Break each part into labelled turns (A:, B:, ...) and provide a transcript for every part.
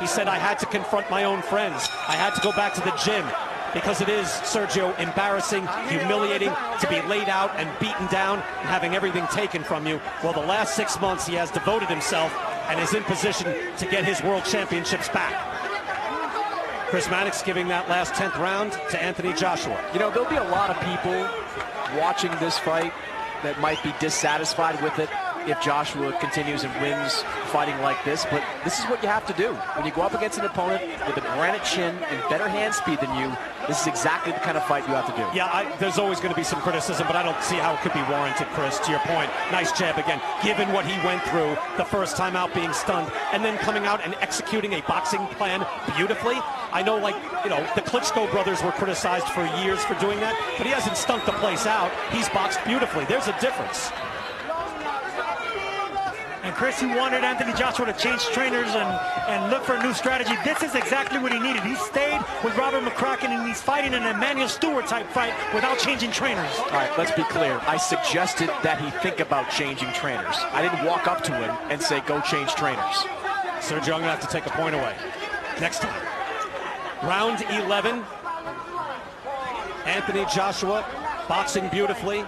A: He said, I had to confront my own friends. I had to go back to the gym because it is, Sergio, embarrassing, humiliating to be laid out and beaten down and having everything taken from you. Well, the last 6 months he has devoted himself and is in position to get his world championships back. Chris Mannix giving that last 10th round to Anthony Joshua.
B: You know, there'll be a lot of people watching this fight that might be dissatisfied with it if Joshua continues and wins fighting like this, but this is what you have to do. When you go up against an opponent with a granite chin and better hand speed than you, this is exactly the kind of fight you have to do.
A: Yeah, there's always going to be some criticism, but I don't see how it could be warranted, Chris. To your point, nice jab again, given what he went through the first time out being stunned, and then coming out and executing a boxing plan beautifully. I know, like, you know, the Klitschko brothers were criticized for years for doing that, but he hasn't stunk the place out. He's boxed beautifully. There's a difference.
C: And Chris, he wanted Anthony Joshua to change trainers and look for a new strategy. This is exactly what he needed. He stayed with Robert McCracken, and he's fighting an Emmanuel Stewart type fight without changing trainers.
B: All right, let's be clear. I suggested that he think about changing trainers. I didn't walk up to him and say, go change trainers.
A: Sergio, I'm going to have to take a point away next time. Round 11. Anthony Joshua boxing beautifully,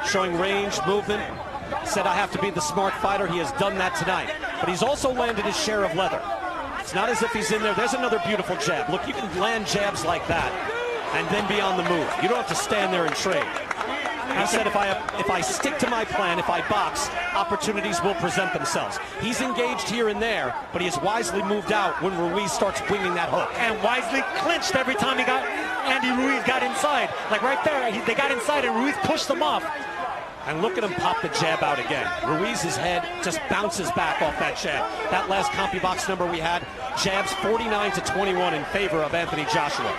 A: showing range, movement. Said, I have to be the smart fighter. He has done that tonight. But he's also landed his share of leather. It's not as if he's in there. There's another beautiful jab. Look, you can land jabs like that and then be on the move. You don't have to stand there and trade. He said, if I stick to my plan, if I box, opportunities will present themselves. He's engaged here and there, but he has wisely moved out when Ruiz starts winging that hook.
C: And wisely clinched every time Andy Ruiz got inside. Like right there, they got inside and Ruiz pushed them off.
A: And look at him pop the jab out again. Ruiz's head just bounces back off that jab. That last CompuBox number we had, jabs 49-21 in favor of Anthony Joshua.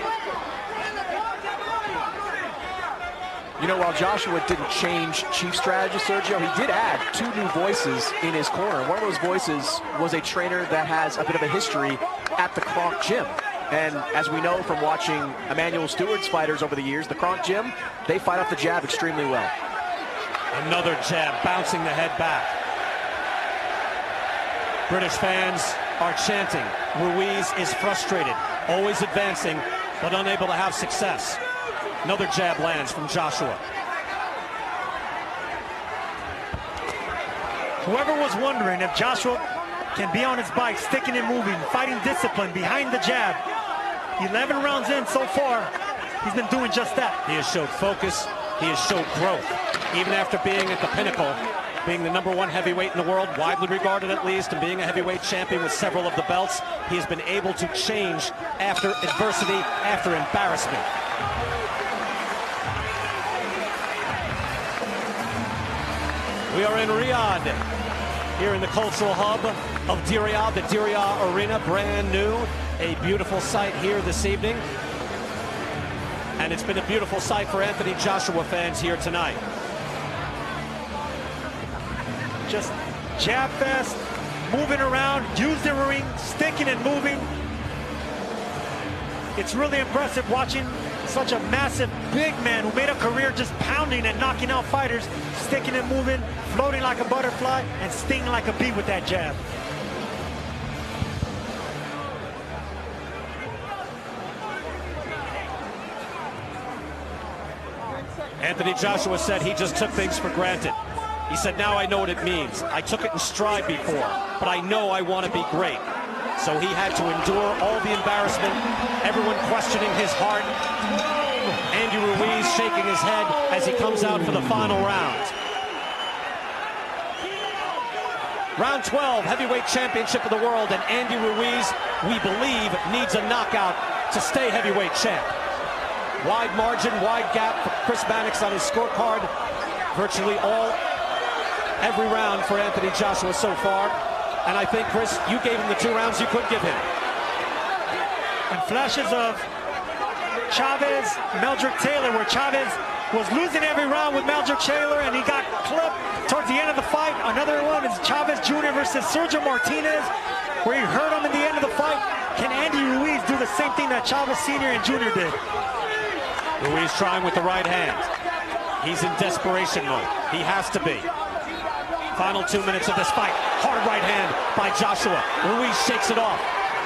B: You know, while Joshua didn't change chief strategy, Sergio, he did add 2 new voices in his corner. One of those voices was a trainer that has a bit of a history at the Kronk Gym. And as we know from watching Emmanuel Stewart's fighters over the years, the Kronk Gym, they fight off the jab extremely well.
A: Another jab, bouncing the head back. British fans are chanting. Ruiz is frustrated, always advancing, but unable to have success. Another jab lands from Joshua.
C: Whoever was wondering if Joshua can be on his bike, sticking and moving, fighting discipline behind the jab. 11 rounds in so far, he's been doing just that.
A: He has showed focus. He has showed growth. Even after being at the pinnacle, being the #1 heavyweight in the world, widely regarded at least, and being a heavyweight champion with several of the belts, he has been able to change after adversity, after embarrassment. We are in Riyadh, here in the cultural hub of Diriyah, the Diriyah Arena, brand new. A beautiful sight here this evening. And it's been a beautiful sight for Anthony Joshua fans here tonight.
C: Just jab fest, moving around, use the ring, sticking and moving. It's really impressive watching such a massive, big man who made a career just pounding and knocking out fighters, sticking and moving, floating like a butterfly, and stinging like a bee with that jab.
A: Anthony Joshua said he just took things for granted. He said, now I know what it means. I took it in stride before, but I know I want to be great. So he had to endure all the embarrassment, everyone questioning his heart. Andy Ruiz shaking his head as he comes out for the final round. Round 12, heavyweight championship of the world, and Andy Ruiz, we believe, needs a knockout to stay heavyweight champ. Wide margin, wide gap for Chris Mannix on his scorecard. Virtually every round for Anthony Joshua so far. And I think, Chris, you gave him the 2 rounds you could give him.
C: And flashes of Chavez, Meldrick Taylor, where Chavez was losing every round with Meldrick Taylor, and he got clipped towards the end of the fight. Another one is Chavez Jr. versus Sergio Martinez, where he hurt him in the end of the fight. Can Andy Ruiz do the same thing that Chavez Sr. and Jr. did?
A: Ruiz trying with the right hand. He's in desperation mode. He has to be. Final 2 minutes of this fight. Hard right hand by Joshua. Ruiz shakes it off.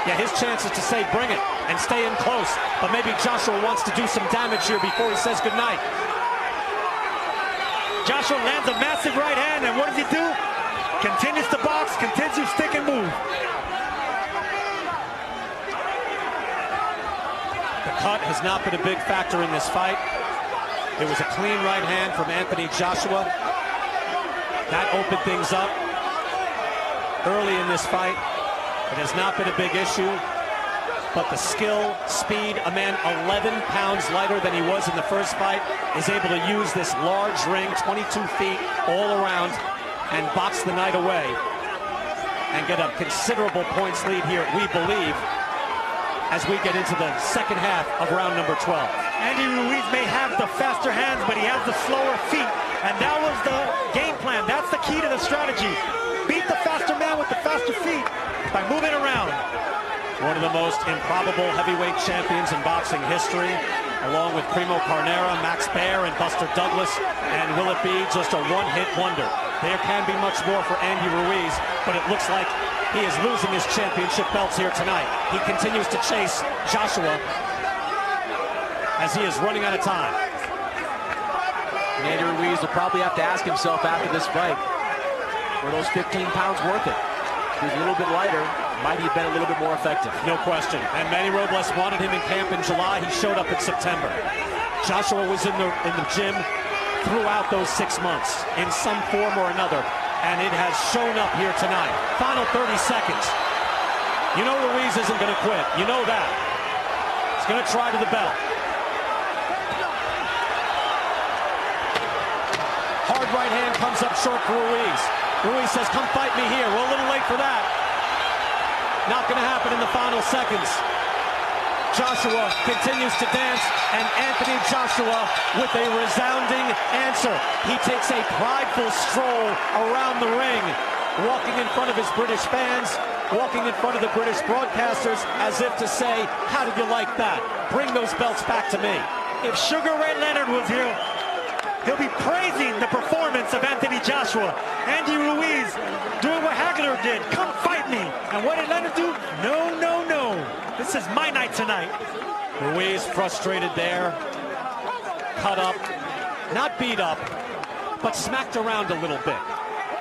A: Yeah, his chance is to say bring it and stay in close. But maybe Joshua wants to do some damage here before he says goodnight.
C: Joshua lands a massive right hand, and what does he do? Continues to box, continues to stick and move.
A: The cut has not been a big factor in this fight. It was a clean right hand from Anthony Joshua. That opened things up early in this fight. It has not been a big issue, but the skill, speed, a man 11 pounds lighter than he was in the first fight, is able to use this large ring, 22 feet all around, and box the night away and get a considerable points lead here, we believe, as we get into the second half of round number 12.
C: Andy Ruiz may have the faster hands, but he has the slower feet, and that was the game plan. That's the key to the strategy. Beat the faster man with the faster feet by moving around.
A: One of the most improbable heavyweight champions in boxing history, along with Primo Carnera, Max Baer, and Buster Douglas. And will it be just a one-hit wonder? There can be much more for Andy Ruiz, but it looks like he is losing his championship belts here tonight. He continues to chase Joshua as he is running out of time.
B: And Andy Ruiz will probably have to ask himself after this fight, were those 15 pounds worth it? He was a little bit lighter. Might he have been a little bit more effective?
A: No question. And Manny Robles wanted him in camp in July. He showed up in September. Joshua was in the gym throughout those 6 months in some form or another, and it has shown up here tonight. Final 30 seconds. You know Ruiz isn't going to quit. You know that. He's going to try to the belt. Hard right hand comes up short for Ruiz. Ruiz says, come fight me here. We're a little late for that. Not going to happen in the final seconds. Joshua continues to dance, and Anthony Joshua with a resounding answer. He takes a prideful stroll around the ring, walking in front of his British fans, walking in front of the British broadcasters, as if to say, how did you like that? Bring those belts back to me.
C: If Sugar Ray Leonard was here, he'll be praising the performance of Anthony Joshua. Andy Ruiz doing what Hagler did. Come fight me. And what did Leonard do? No, no, no. This is my night tonight.
A: Ruiz frustrated there. Cut up. Not beat up, but smacked around a little bit.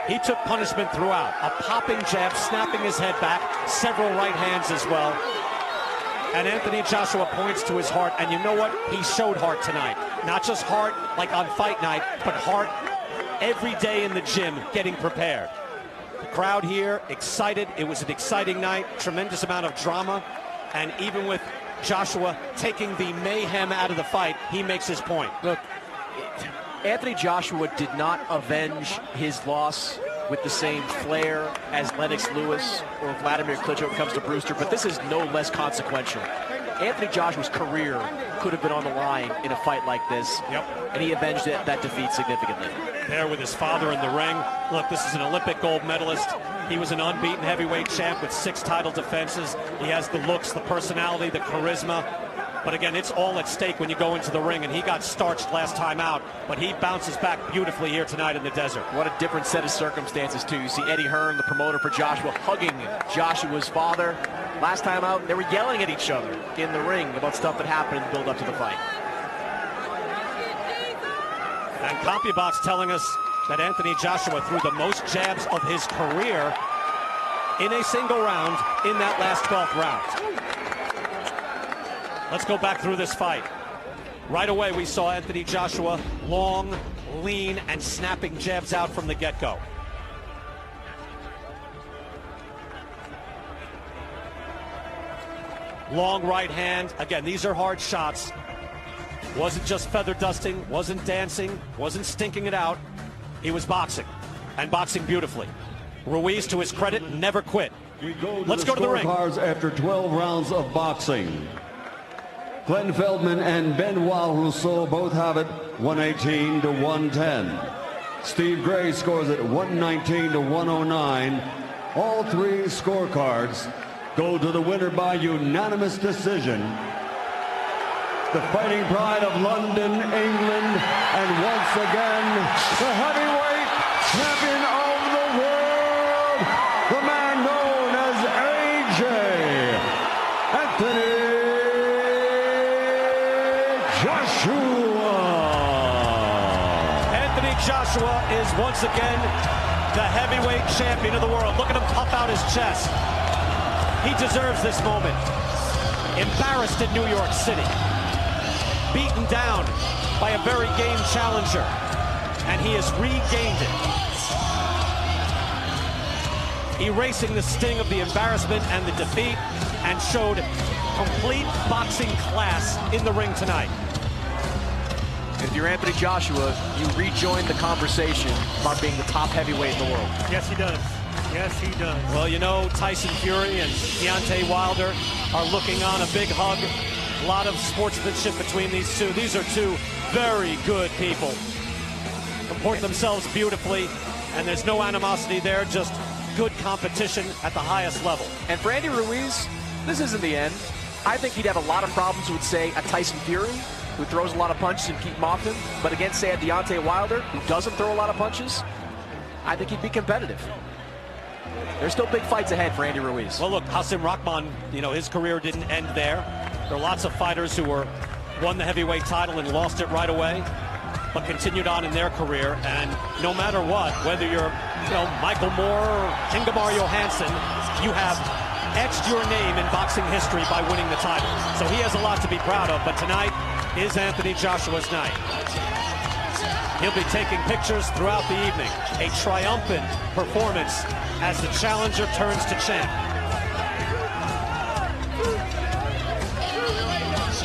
A: He took punishment throughout. A popping jab, snapping his head back. Several right hands as well. And Anthony Joshua points to his heart, and you know what? He showed heart tonight. Not just heart like on fight night, but heart every day in the gym getting prepared. The crowd here excited. It was an exciting night, tremendous amount of drama, and even with Joshua taking the mayhem out of the fight, he makes his point.
B: Look, Anthony Joshua did not avenge his loss with the same flair as Lennox Lewis or Vladimir Klitschko when it comes to Brewster, but this is no less consequential. Anthony Joshua's career could have been on the line in a fight like this, and he avenged that defeat significantly.
A: There with his father in the ring. Look, this is an Olympic gold medalist. He was an unbeaten heavyweight champ with 6 title defenses. He has the looks, the personality, the charisma. But again, it's all at stake when you go into the ring, and he got starched last time out, but he bounces back beautifully here tonight in the desert.
B: What a different set of circumstances, too. You see Eddie Hearn, the promoter for Joshua, hugging Joshua's father. Last time out, they were yelling at each other in the ring about stuff that happened in the build-up to the fight.
A: And CompuBox telling us that Anthony Joshua threw the most jabs of his career in a single round in that last 12th round. Let's go back through this fight. Right away, we saw Anthony Joshua long, lean, and snapping jabs out from the get-go. Long right hand. Again, these are hard shots. Wasn't just feather dusting, wasn't dancing, wasn't stinking it out. He was boxing, and boxing beautifully. Ruiz, to his credit, never quit. Let's go to the ring.
D: After 12 rounds of boxing. Glenn Feldman and Benoit Rousseau both have it 118 to 110. Steve Gray scores it 119 to 109. All 3 scorecards go to the winner by unanimous decision. The fighting pride of London, England, and once again, the heavyweight champion of the world, the man known as AJ Joshua.
A: Anthony Joshua is once again the heavyweight champion of the world. Look at him puff out his chest. He deserves this moment. Embarrassed in New York City. Beaten down by a very game challenger. And he has regained it. Erasing the sting of the embarrassment and the defeat, and showed complete boxing class in the ring tonight.
B: If you're Anthony Joshua, you rejoin the conversation about being the top heavyweight in the world.
C: Yes, he does. Yes, he does.
A: Well, you know, Tyson Fury and Deontay Wilder are looking on a big hug. A lot of sportsmanship between these two. These are two very good people. Comport themselves beautifully, and there's no animosity there, just good competition at the highest level.
B: And for Andy Ruiz, this isn't the end. I think he'd have a lot of problems with, say, a Tyson Fury, who throws a lot of punches and keep him off him. But against, say, a Deontay Wilder, who doesn't throw a lot of punches, I think he'd be competitive. There's still big fights ahead for Andy Ruiz.
A: Well, look, Hasim Rahman, you know, his career didn't end there. There are lots of fighters who won the heavyweight title and lost it right away, but continued on in their career. And no matter what, whether you're, you know, Michael Moore or Ingemar Johansson, you have etched your name in boxing history by winning the title. So he has a lot to be proud of, but tonight is Anthony Joshua's night. He'll be taking pictures throughout the evening. A triumphant performance as the challenger turns to champ.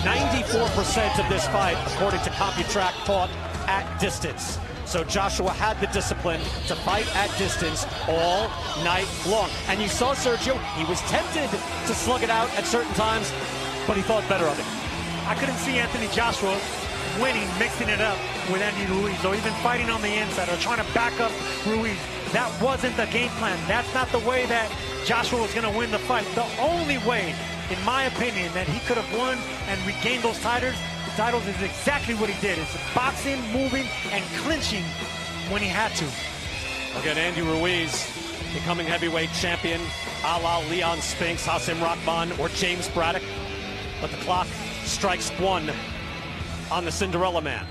A: 94% of this fight, according to CompuTrack, fought at distance. So Joshua had the discipline to fight at distance all night long. And you saw Sergio, he was tempted to slug it out at certain times, but he thought better of it.
C: I couldn't see Anthony Joshua winning, mixing it up with Andy Ruiz, or even fighting on the inside, or trying to back up Ruiz. That wasn't the game plan. That's not the way that Joshua was going to win the fight. The only way, in my opinion, that he could have won and regained those titles is exactly what he did. It's boxing, moving, and clinching when he had to.
A: Again, Andy Ruiz becoming heavyweight champion, a la Leon Spinks, Hasim Rahman, or James Braddock. But the clock strikes one on the Cinderella Man.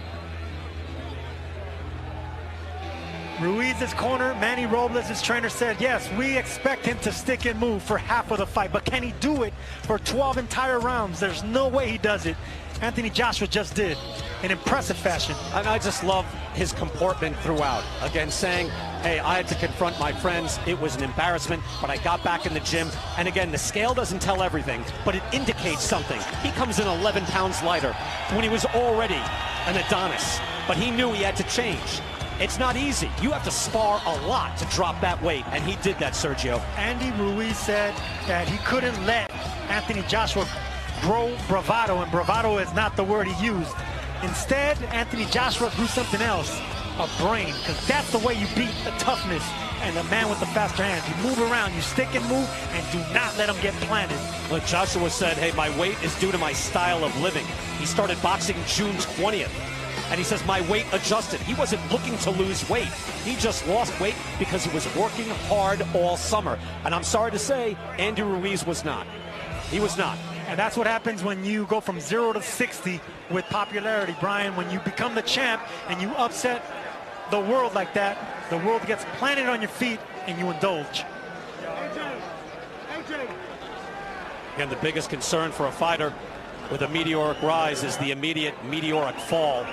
C: Ruiz's corner, Manny Robles, his trainer, said, yes, we expect him to stick and move for half of the fight, but can he do it for 12 entire rounds? There's no way he does it. Anthony Joshua just did in impressive fashion.
A: And I just love his comportment throughout. Again, saying, hey, I had to confront my friends. It was an embarrassment, but I got back in the gym. And again, the scale doesn't tell everything, but it indicates something. He comes in 11 pounds lighter when he was already an Adonis, but he knew he had to change. It's not easy. You have to spar a lot to drop that weight, and he did that, Sergio.
C: Andy Ruiz said that he couldn't let Anthony Joshua grow bravado, and bravado is not the word he used. Instead, Anthony Joshua grew something else, a brain, because that's the way you beat the toughness and the man with the faster hands. You move around, you stick and move, and do not let him get planted.
A: Look, Joshua said, hey, my weight is due to my style of living. He started boxing June 20th. And he says, my weight adjusted. He wasn't looking to lose weight. He just lost weight because he was working hard all summer. And I'm sorry to say, Andy Ruiz was not. He was not.
C: And that's what happens when you go from 0 to 60 with popularity, Brian. When you become the champ and you upset the world like that, the world gets planted on your feet and you indulge.
A: Again, the biggest concern for a fighter with a meteoric rise is the immediate meteoric fall.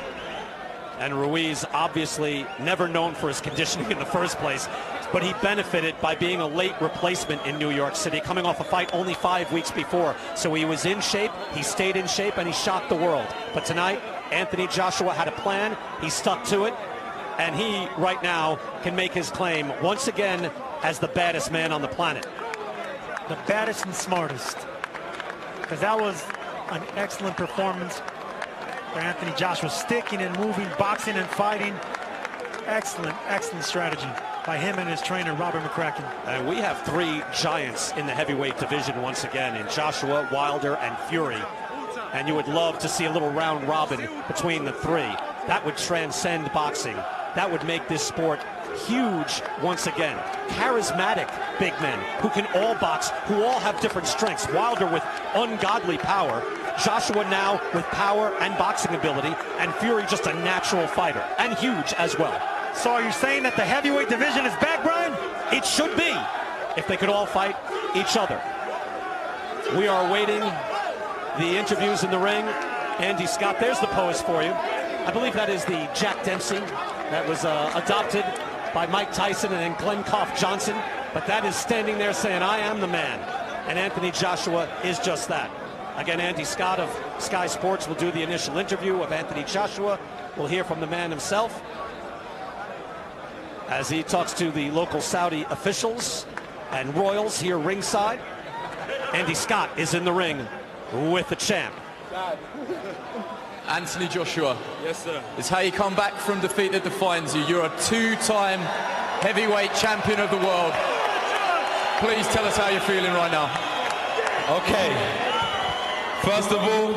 A: And Ruiz, obviously never known for his conditioning in the first place, but he benefited by being a late replacement in New York City, coming off a fight only 5 weeks before. So he was in shape, he stayed in shape, and he shocked the world. But tonight, Anthony Joshua had a plan, he stuck to it, and he, right now, can make his claim once again as the baddest man on the planet.
C: The baddest and smartest. Because that was an excellent performance for Anthony Joshua, sticking and moving, boxing and fighting. Excellent, excellent strategy by him and his trainer, Robert McCracken.
A: And we have three giants in the heavyweight division once again, in Joshua, Wilder, and Fury. And you would love to see a little round robin between the three. That would transcend boxing. That would make this sport huge once again. Charismatic big men who can all box, who all have different strengths. Wilder with ungodly power, Joshua now with power and boxing ability, and Fury just a natural fighter, and huge as well.
C: So are you saying that the heavyweight division is back, Brian?
A: It should be, if they could all fight each other. We are awaiting the interviews in the ring. Andy Scott, there's the pose for you. I believe that is the Jack Dempsey that was adopted by Mike Tyson and then Glenn Koff Johnson. But that is standing there saying, I am the man. And Anthony Joshua is just that. Again, Andy Scott of Sky Sports will do the initial interview of Anthony Joshua. We'll hear from the man himself as he talks to the local Saudi officials and royals here ringside. Andy Scott is in the ring with the champ.
E: Anthony Joshua.
F: Yes, sir.
E: It's how you come back from defeat that defines you. You're a two-time heavyweight champion of the world. Please tell us how you're feeling right now.
F: Okay. First of all,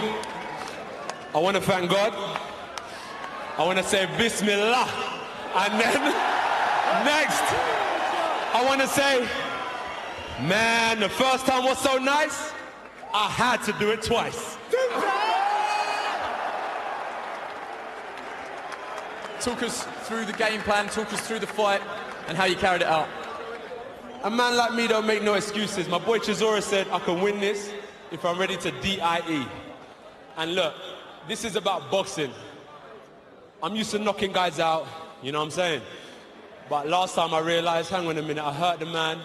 F: I want to thank God. I want to say Bismillah. And then, next, I want to say, man, the first time was so nice, I had to do it twice.
E: Talk us through the game plan, talk us through the fight, and how you carried it out.
F: A man like me don't make no excuses. My boy Chisora said I can win this if I'm ready to DIE. And look, this is about boxing. I'm used to knocking guys out, you know what I'm saying? But last time I realized, hang on a minute, I hurt the man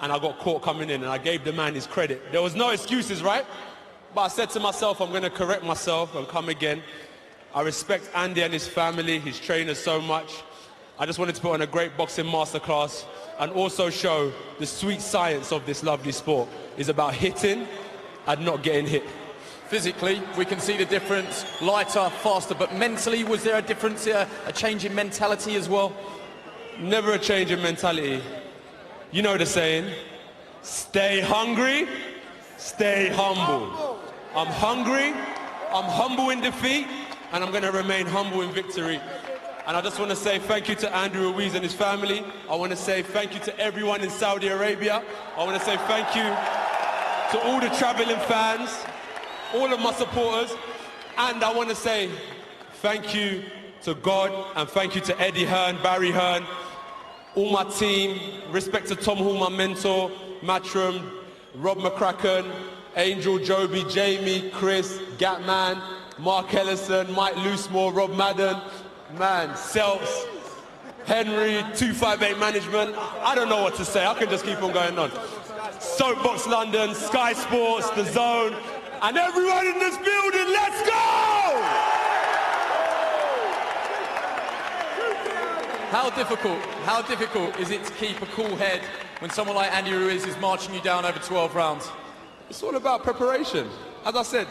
F: and I got caught coming in and I gave the man his credit. There was no excuses, right? But I said to myself, I'm going to correct myself and come again. I respect Andy and his family, his trainers so much. I just wanted to put on a great boxing masterclass and also show the sweet science of this lovely sport is about hitting and not getting hit.
E: Physically, we can see the difference, lighter, faster, but mentally, was there a difference, a change in mentality as well?
F: Never a change in mentality. You know the saying, stay hungry, stay humble. I'm hungry, I'm humble in defeat, and I'm going to remain humble in victory. And I just want to say thank you to Andrew Ruiz and his family. I want to say thank you to everyone in Saudi Arabia. I want to say thank you to all the traveling fans, all of my supporters. And I want to say thank you to God and thank you to Eddie Hearn, Barry Hearn, all my team. Respect to Tom Hall, my mentor, Matchroom, Rob McCracken, Angel, Joby, Jamie, Chris, Gatman, Mark Ellison, Mike Loosemore, Rob Madden, man, Seltz, Henry, 258 Management. I don't know what to say. I can just keep on going on. Soapbox London, Sky Sports, The Zone, and everyone in this building, let's go!
E: How difficult is it to keep a cool head when someone like Andy Ruiz is marching you down over 12 rounds?
F: It's all about preparation. As I said,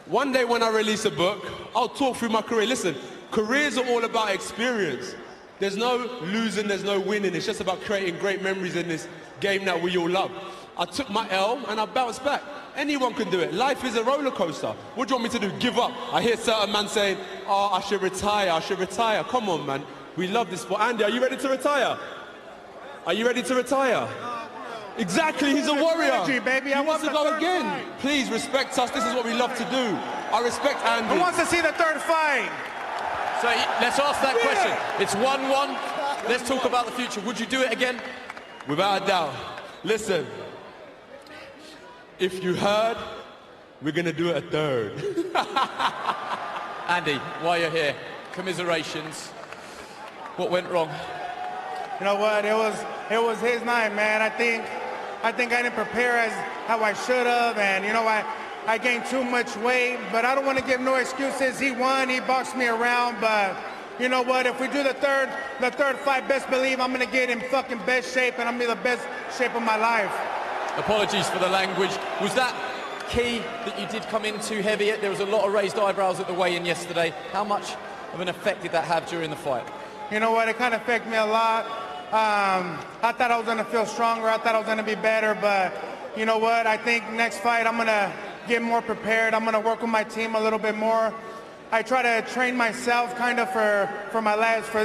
F: one day when I release a book, I'll talk through my career. Listen, careers are all about experience. There's no losing, there's no winning. It's just about creating great memories in this game that we all love. I took my L and I bounced back. Anyone can do it. Life is a roller coaster. What do you want me to do? Give up? I hear certain man saying, oh, I should retire, I should retire. Come on, man. We love this sport. Andy, are you ready to retire? Are you ready to retire? Exactly, he's a warrior.
C: Energy, baby.
F: He wants to go again.
C: Fight.
F: Please respect us. This is what we love to do. I respect Andy.
C: Who wants to see the third fight?
E: So let's ask that question. It's 1-1. Let's talk about the future. Would you do it again?
F: Without a doubt. Listen, if you heard, we're going to do it a third.
E: Andy, while you're here, commiserations. What went wrong?
C: You know what? It was his night, man. I think I didn't prepare as how I should have, and you know I gained too much weight. But I don't want to give no excuses. He won. He boxed me around. But you know what? If we do the third fight, best believe I'm gonna get in fucking best shape, and I'm gonna be the best shape of my life.
E: Apologies for the language. Was that key that you did come in too heavy? There was a lot of raised eyebrows at the weigh-in yesterday. How much of an effect did that have during the fight?
C: You know what? It kind of affected me a lot. I thought I was going to feel stronger. I thought I was going to be better. But you know what? I think next fight I'm going to get more prepared. I'm going to work with my team a little bit more. I try to train myself kind of for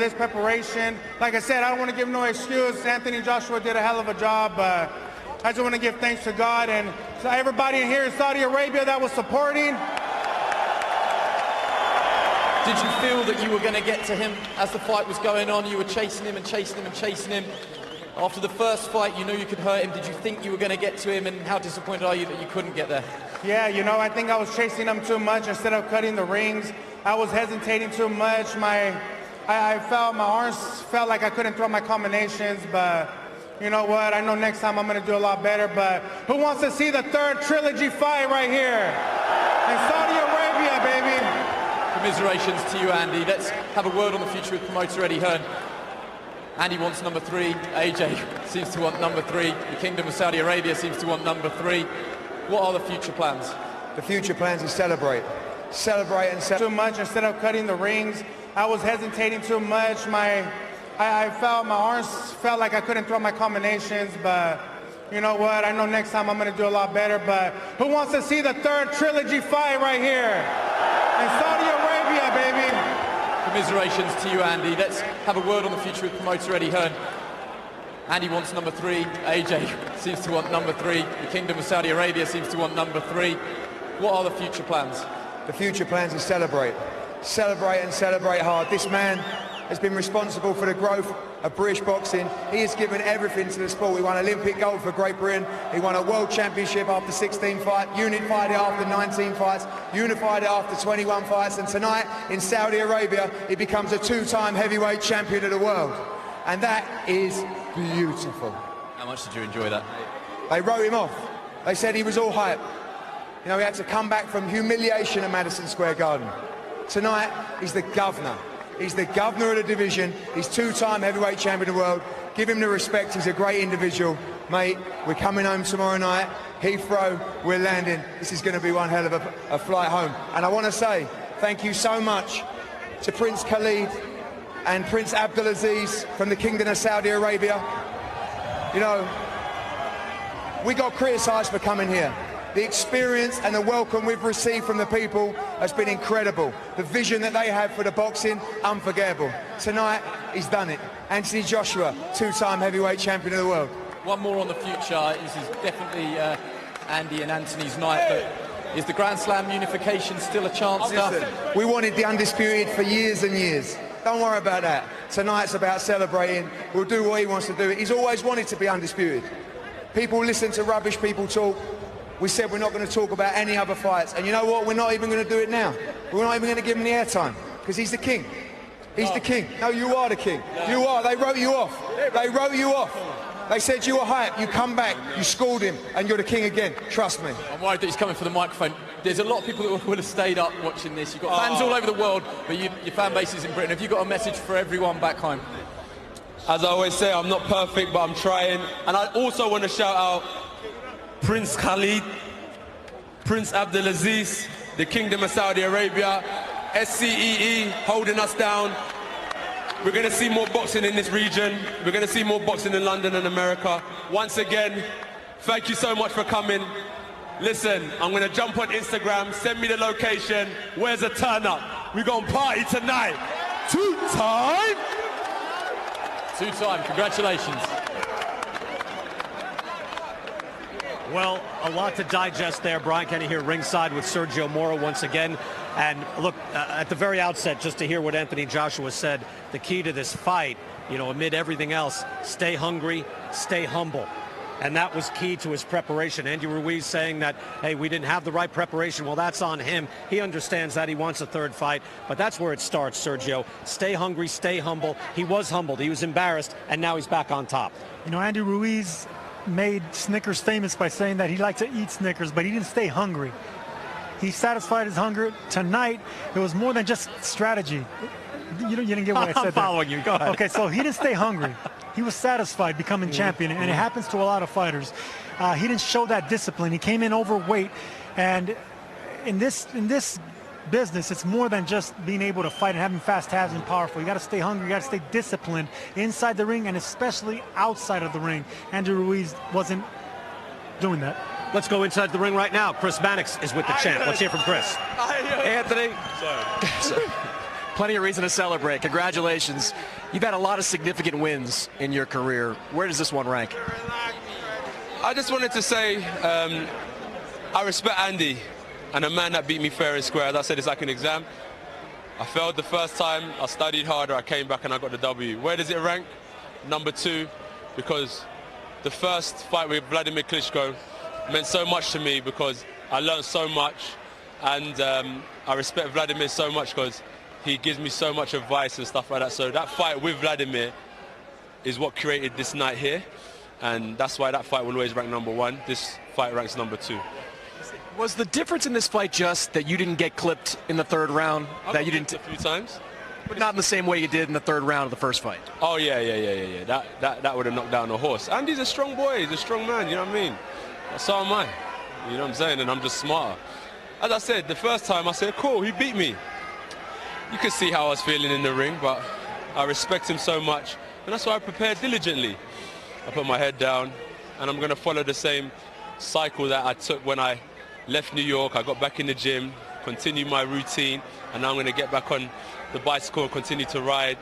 C: this preparation. Like I said, I don't want to give no excuse. Anthony Joshua did a hell of a job. I just want to give thanks to God and
G: to everybody in here in Saudi Arabia that was supporting.
E: Did you feel that you were going to get to him as the fight was going on? You were chasing him and chasing him and chasing him. After the first fight, you knew you could hurt him. Did you think you were going to get to him, and how disappointed are you that you couldn't get there?
G: Yeah, you know, I think I was chasing him too much instead of cutting the rings. I was hesitating too much. I felt my arms felt like I couldn't throw my combinations, but you know what? I know next time I'm going to do a lot better. But who wants to see the third trilogy fight right here in Saudi Arabia, baby?
E: Commiserations to you, Andy. Let's have a word on the future with promoter Eddie Hearn. Andy wants number 3. AJ seems to want number 3. The Kingdom of Saudi Arabia seems to want number 3. What are the future plans?
H: The future plans is celebrate. Celebrate and celebrate.
G: Too much instead of cutting the rings. I was hesitating too much. I felt my arms felt like I couldn't throw my combinations, but you know what? I know next time I'm going to do a lot better. But who wants to see the third trilogy fight right here in Saudi Arabia, baby?
E: Commiserations to you, Andy. Let's have a word on the future with promoter Eddie Hearn. Andy wants number 3. AJ seems to want number 3. The Kingdom of Saudi Arabia seems to want number 3. What are the future plans?
H: The future plans is celebrate. Celebrate and celebrate hard. This man has been responsible for the growth of British boxing. He has given everything to the sport. He won Olympic gold for Great Britain. He won a world championship after 16 fights, unified it after 19 fights, unified it after 21 fights, and tonight in Saudi Arabia, he becomes a 2-time heavyweight champion of the world. And that is beautiful.
E: How much did you enjoy that?
H: They wrote him off. They said he was all hype. You know, he had to come back from humiliation at Madison Square Garden. Tonight, he's the governor. He's the governor of the division. He's 2-time heavyweight champion of the world. Give him the respect. He's a great individual. Mate, we're coming home tomorrow night. Heathrow, we're landing. This is going to be one hell of a flight home. And I want to say thank you so much to Prince Khalid and Prince Abdulaziz from the Kingdom of Saudi Arabia. You know, we got criticised for coming here. The experience and the welcome we've received from the people has been incredible. The vision that they have for the boxing, unforgettable. Tonight, he's done it. Anthony Joshua, 2-time heavyweight champion of the world.
E: One more on the future. This is definitely Andy and Anthony's night, but is the Grand Slam unification still a chance?
H: Listen, we wanted the undisputed for years and years. Don't worry about that. Tonight's about celebrating. We'll do what he wants to do. He's always wanted to be undisputed. People listen to rubbish people talk. We said we're not going to talk about any other fights. And you know what? We're not even going to do it now. We're not even going to give him the airtime because he's the king. He's the king. No, you are the king. You are. They wrote you off. They wrote you off. They said you were hype. You come back. You schooled him. And you're the king again. Trust me.
E: I'm worried that he's coming for the microphone. There's a lot of people that would have stayed up watching this. You've got fans all over the world, but your fan base is in Britain. Have you got a message for everyone back home?
F: As I always say, I'm not perfect, but I'm trying. And I also want to shout out Prince Khalid, Prince Abdulaziz, the Kingdom of Saudi Arabia, SCEE holding us down. We're going to see more boxing in this region. We're going to see more boxing in London and America. Once again, thank you so much for coming. Listen, I'm going to jump on Instagram, send me the location. Where's the turn up? We're going to party tonight. 2-time.
E: 2-time, congratulations.
A: Well, a lot to digest there. Brian Kenny here ringside with Sergio Mora once again. And look, at the very outset, just to hear what Anthony Joshua said, the key to this fight, you know, amid everything else, stay hungry, stay humble. And that was key to his preparation. Andy Ruiz saying that, hey, we didn't have the right preparation. Well, that's on him. He understands that. He wants a third fight. But that's where it starts, Sergio. Stay hungry, stay humble. He was humbled. He was embarrassed. And now he's back on top.
C: You know, Andy Ruiz made Snickers famous by saying that he liked to eat Snickers, but he didn't stay hungry. He satisfied his hunger. Tonight, it was more than just strategy. You didn't get what I said.
A: I'm following you. Go ahead.
C: Okay, so he didn't stay hungry. He was satisfied becoming champion, and it happens to a lot of fighters. He didn't show that discipline. He came in overweight, and in this business, it's more than just being able to fight and having fast hands and powerful. You got to stay hungry. You got to stay disciplined inside the ring and especially outside of the ring. Andy Ruiz wasn't doing that.
A: Let's go inside the ring right now. Chris Mannix is with the champ. Let's hear from Chris.
I: Anthony. Plenty of reason to celebrate. Congratulations. You've had a lot of significant wins in your career. Where does this one rank?
F: I just wanted to say I respect Andy, and a man that beat me fair and square. As I said, it's like an exam. I failed the first time, I studied harder, I came back and I got the W. Where does it rank? Number 2, because the first fight with Vladimir Klitschko meant so much to me because I learned so much, and I respect Vladimir so much because he gives me so much advice and stuff like that. So that fight with Vladimir is what created this night here, and that's why that fight will always rank number 1. This fight ranks number 2.
I: Was the difference in this fight just that you didn't get clipped in the 3rd round? That you didn't
F: a few times,
I: but not in the same way you did in the 3rd round of the first fight.
F: Oh yeah. That would have knocked down a horse. Andy's a strong boy. He's a strong man. You know what I mean? So am I. You know what I'm saying? And I'm just smarter. As I said, the first time I said, cool, he beat me. You could see how I was feeling in the ring, but I respect him so much, and that's why I prepared diligently. I put my head down, and I'm going to follow the same cycle that I took when I left New York. I got back in the gym, continued my routine, and now I'm going to get back on the bicycle and continue to ride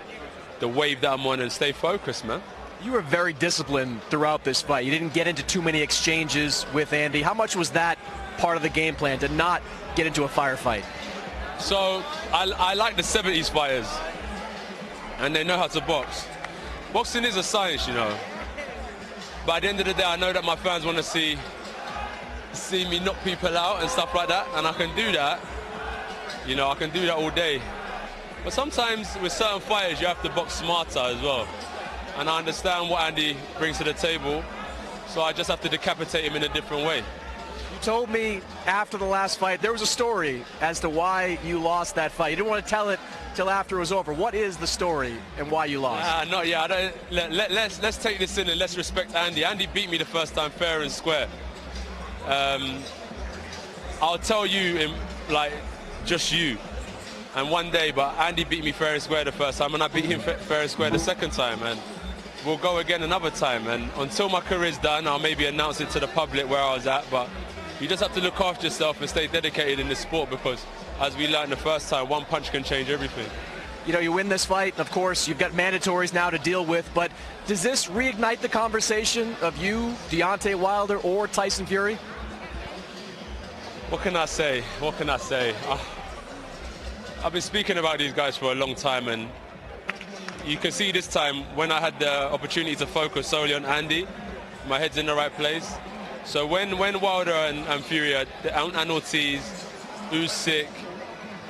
F: the wave that I'm on and stay focused, man.
I: You were very disciplined throughout this fight. You didn't get into too many exchanges with Andy. How much was that part of the game plan, to not get into a firefight?
F: So I like the 70s fighters, and they know how to box. Boxing is a science, you know. But at the end of the day, I know that my fans want to see me knock people out and stuff like that, and I can do that. You know, I can do that all day. But sometimes with certain fighters, you have to box smarter as well. And I understand what Andy brings to the table, so I just have to decapitate him in a different way.
I: You told me after the last fight there was a story as to why you lost that fight. You didn't want to tell it till after it was over. What is the story and why you lost?
F: Not yet. Let's take this in and let's respect Andy. Andy beat me the first time fair and square. I'll tell you in like just you and one day, but Andy beat me fair and square the first time, and I beat him fair and square the second time, and we'll go again another time. And until my career's done, I'll maybe announce it to the public where I was at, but you just have to look after yourself and stay dedicated in this sport, because as we learned the first time, one punch can change everything.
I: You know, you win this fight, and of course, you've got mandatories now to deal with, but does this reignite the conversation of you, Deontay Wilder, or Tyson Fury?
F: What can I say? What can I say? I've been speaking about these guys for a long time, and you can see this time when I had the opportunity to focus solely on Andy, my head's in the right place. So when Wilder and Fury and Ortiz, Usyk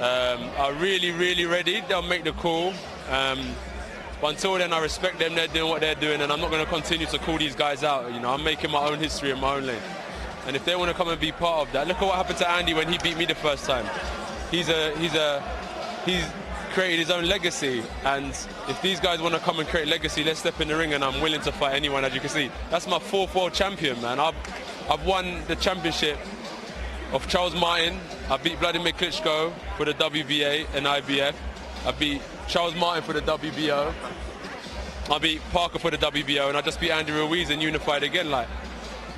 F: are really, really ready, they'll make the call. But until then, I respect them. They're doing what they're doing, and I'm not going to continue to call these guys out. You know, I'm making my own history in my own lane. And if they want to come and be part of that, look at what happened to Andy when he beat me the first time. He's created his own legacy, and if these guys want to come and create legacy, let's step in the ring, and I'm willing to fight anyone. As you can see, that's my 4th world champion, man. I've won the championship of Charles Martin. I beat Vladimir Klitschko for the WBA and IBF. I beat Charles Martin for the WBO. I beat Parker for the WBO, and I just beat Andy Ruiz and unified again. Like,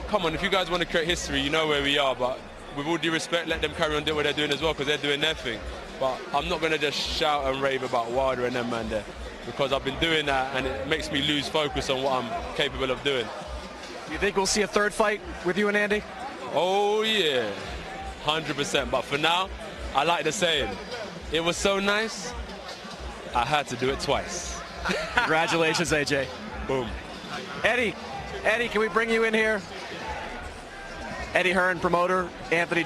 F: come on, if you guys want to create history, you know where we are, but with all due respect, let them carry on doing what they're doing as well, because they're doing their thing. But I'm not going to just shout and rave about Wilder and them man there, because I've been doing that, and it makes me lose focus on what I'm capable of doing.
I: Do you think we'll see a 3rd fight with you and Andy?
F: Oh yeah, 100%. But for now, I like the saying, it was so nice, I had to do it twice.
I: Congratulations, AJ.
F: Boom.
I: Eddie, can we bring you in here? Eddie Hearn, promoter, Anthony